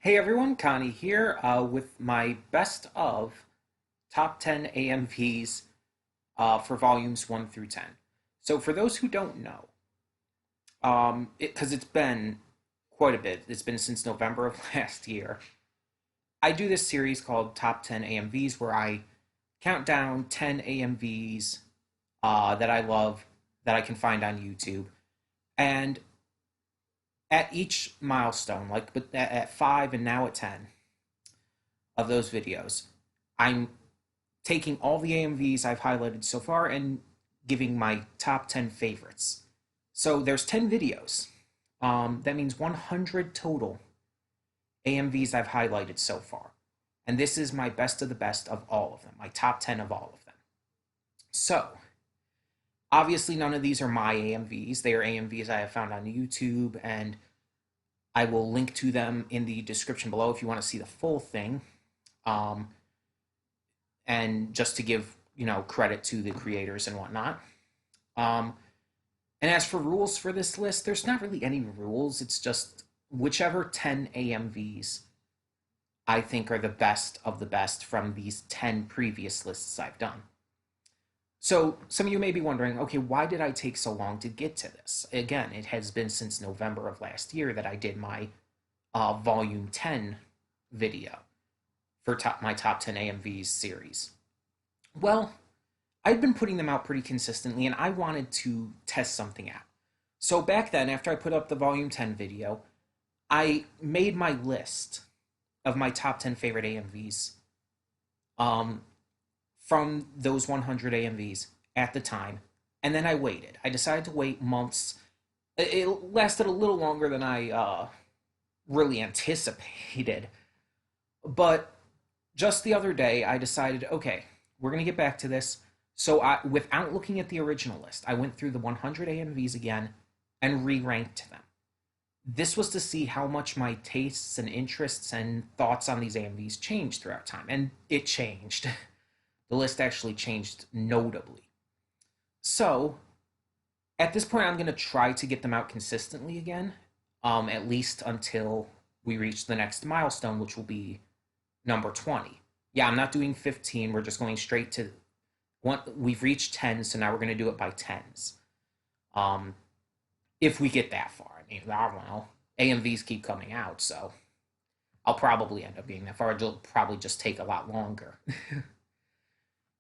Hey everyone, Connie here with my best of top 10 AMVs for volumes 1 through 10. So, for those who don't know, because it's been quite a bit, it's been since November of last year, I do this series called Top 10 AMVs where I count down 10 AMVs that I love that I can find on YouTube. And at each milestone, like but at 5 and now at 10 of those videos, I'm taking all the AMVs I've highlighted so far and giving my top 10 favorites. So there's 10 videos. That means 100 total AMVs I've highlighted so far. And this is my best of the best of all of them, my top 10 of all of them. So, obviously, none of these are my AMVs. They are AMVs I have found on YouTube, and I will link to them in the description below if you want to see the full thing. Um, and just to give credit to the creators and whatnot. Um, and as for rules for this list, there's not really any rules. It's just whichever 10 AMVs I think are the best of the best from these 10 previous lists I've done. So some of you may be wondering, okay, why did I take so long to get to this? Again, it has been since November of last year that I did my volume 10 video for my top 10 AMVs series. Well, I'd been putting them out pretty consistently and I wanted to test something out. So back then, after I put up the volume 10 video, I made my list of my top 10 favorite AMVs from those 100 AMVs at the time. And then I waited. I decided to wait months. It lasted a little longer than I really anticipated. But just the other day, I decided, okay, we're going to get back to this. So without looking at the original list, I went through the 100 AMVs again and re-ranked them. This was to see how much my tastes and interests and thoughts on these AMVs changed throughout time. And it changed. The list actually changed notably. So at this point, I'm going to try to get them out consistently again, at least until we reach the next milestone, which will be number 20. Yeah, I'm not doing 15. We're just going straight to one. We've reached 10, so now we're going to do it by tens. If we get that far. I mean, I don't know. AMVs keep coming out, so I'll probably end up getting that far. It'll probably just take a lot longer.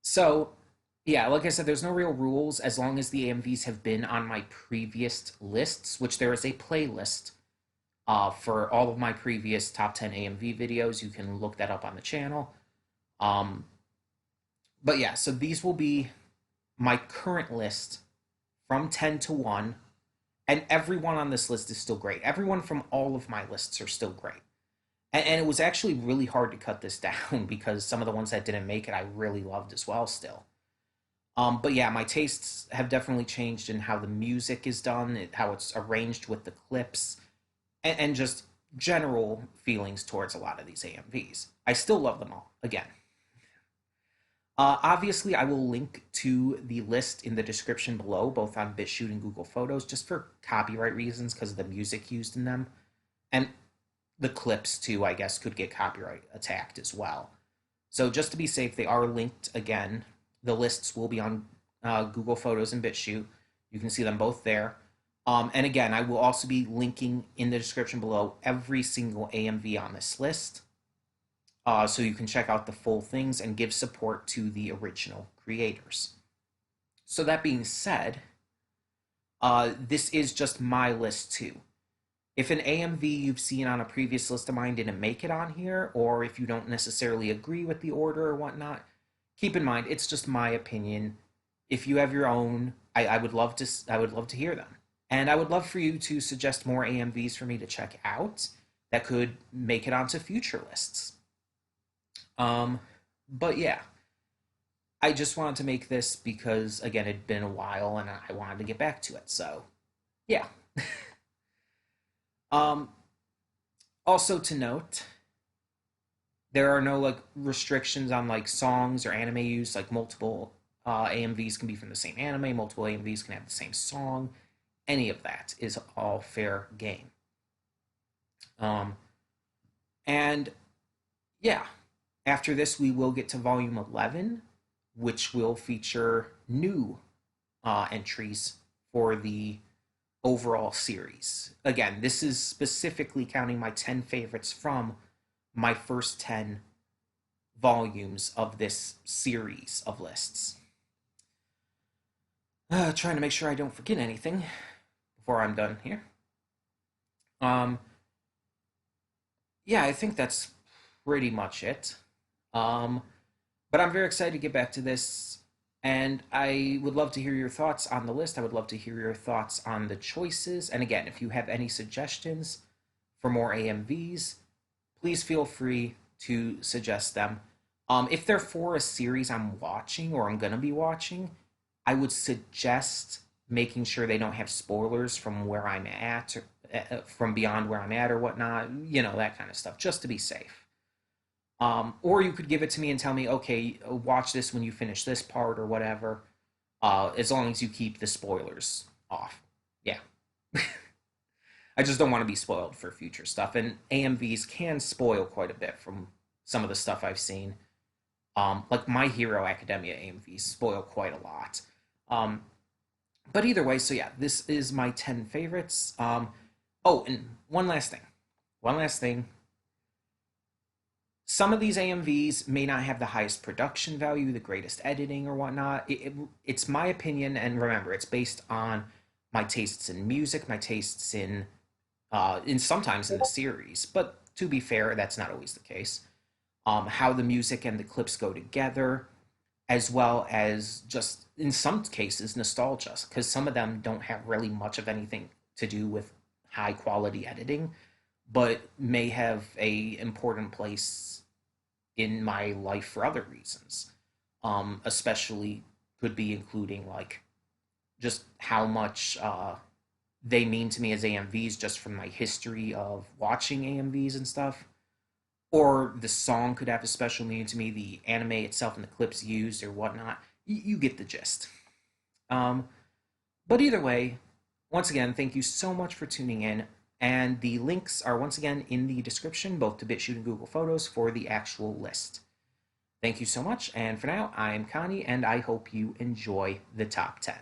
So, yeah, like I said, there's no real rules as long as the AMVs have been on my previous lists, which there is a playlist for all of my previous top 10 AMV videos. You can look that up on the channel. But yeah, so these will be my current list from 10 to 1. And everyone on this list is still great. Everyone from all of my lists are still great. And it was actually really hard to cut this down because some of the ones that didn't make it I really loved as well still. But yeah, my tastes have definitely changed in how the music is done, how it's arranged with the clips, and just general feelings towards a lot of these AMVs. I still love them all, again. Obviously, I will link to the list in the description below, both on BitChute and Google Photos, just for copyright reasons because of the music used in them. And the clips, too, I guess, could get copyright attacked as well. So just to be safe, they are linked again. The lists will be on Google Photos and BitChute. You can see them both there. And again, I will also be linking in the description below every single AMV on this list. So you can check out the full things and give support to the original creators. So that being said, this is just my list too. If an AMV you've seen on a previous list of mine didn't make it on here, or if you don't necessarily agree with the order or whatnot, keep in mind it's just my opinion. If you have your own, I would love to hear them, and I would love for you to suggest more AMVs for me to check out that could make it onto future lists. But yeah, I just wanted to make this because, again, it'd been a while and I wanted to get back to it. So, yeah. um, Also to note, there are no like restrictions on like songs or anime use. Like multiple AMVs can be from the same anime, multiple AMVs can have the same song. Any of that is all fair game. Um, And yeah, after this, we will get to volume 11, which will feature new entries for the overall series. Again, this is specifically counting my 10 favorites from my first 10 volumes of this series of lists. Trying to make sure I don't forget anything before I'm done here. Um, yeah, I think that's pretty much it. Um, but I'm very excited to get back to this, and I would love to hear your thoughts on the list. I would love to hear your thoughts on the choices. And again, if you have any suggestions for more AMVs, please feel free to suggest them. If they're for a series I'm watching or I'm gonna be watching, I would suggest making sure they don't have spoilers from where I'm at, or, from beyond where I'm at, or whatnot. You know, that kind of stuff, just to be safe. Or you could give it to me and tell me, okay, watch this when you finish this part or whatever. As long as you keep the spoilers off. Yeah. I just don't want to be spoiled for future stuff. And AMVs can spoil quite a bit from some of the stuff I've seen. Like My Hero Academia AMVs spoil quite a lot. Um, but either way, so yeah, this is my 10 favorites. Oh, and one last thing. One last thing. Some of these AMVs may not have the highest production value, the greatest editing, or whatnot. It's my opinion, and remember, it's based on my tastes in music, my tastes in sometimes in the series. But to be fair, that's not always the case. How the music and the clips go together, as well as just in some cases nostalgia, because some of them don't have really much of anything to do with high quality editing, but may have a important place in my life for other reasons. Especially could be including like just how much they mean to me as AMVs just from my history of watching AMVs and stuff. Or the song could have a special meaning to me, the anime itself and the clips used or whatnot. You get the gist. Um, but either way, once again, thank you so much for tuning in. And the links are once again in the description, both to BitChute and Google Photos, for the actual list. Thank you so much, and for now, I'm Connie, and I hope you enjoy the top 10.